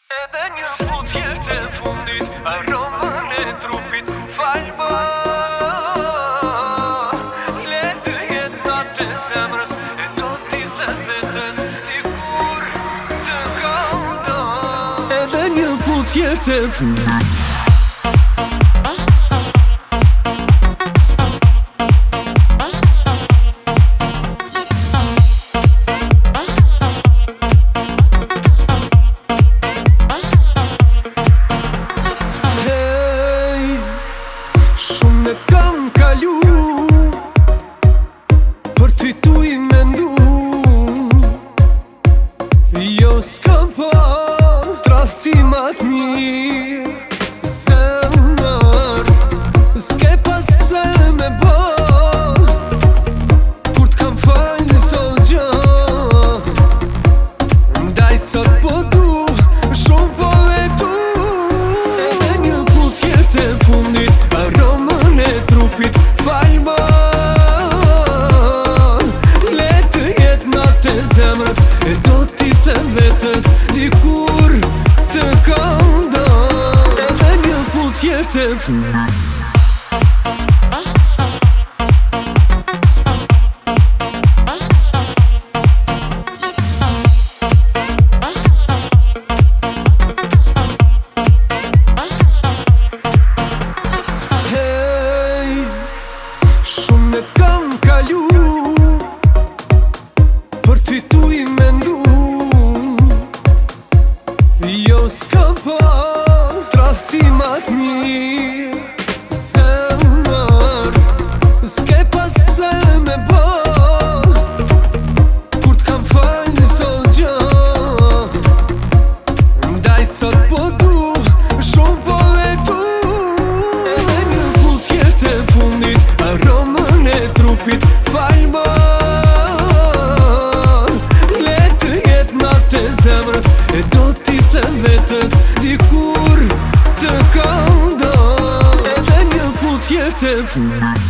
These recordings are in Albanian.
Edhe një fut jetë e fundit, aromën e trupit, falë më. Le të jetë natë e zemrës, e do t'i dhe vetës, t'i kur të këndon. Edhe një fut jetë e fundit. Shumet kam kalu, për ty tu i mendu. Jo s'kam pa trastimat mirë, zemër, s'ke pas pse me ba. Kur t'kam falë sot gjë, ndaj sot po du, shumë po e du. Edhe një put jetë e fundit, aromën e trupit, falë më. Le të jetë natë e zemrës, e do t'i them vetës, dikur të këndon. Edhe një put jetë e fundit. Shumet kam kalu, për ty tu i mendu. Jo s'kam pa trastimat mirë, zemër, s'ke pas pse me ba. Kur t'kam falë sot gjë, ndaj sot po du, shumë po e du. Edhe një put jetë e fundit, aromën e trupit, falë më. Le të jetë natë e zemrës, e do t'i them vetës, dikur të këndon. Edhe një put jetë e fundit.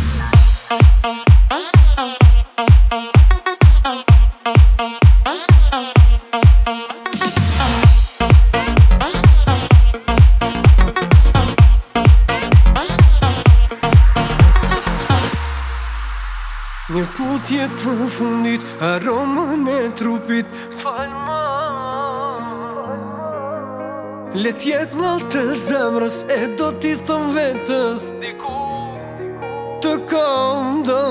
Një put jetë në fundit, aromën e trupit, falë më. Le t'jetë natë e zemrës, e do t'i them vetës, dikur të këndon.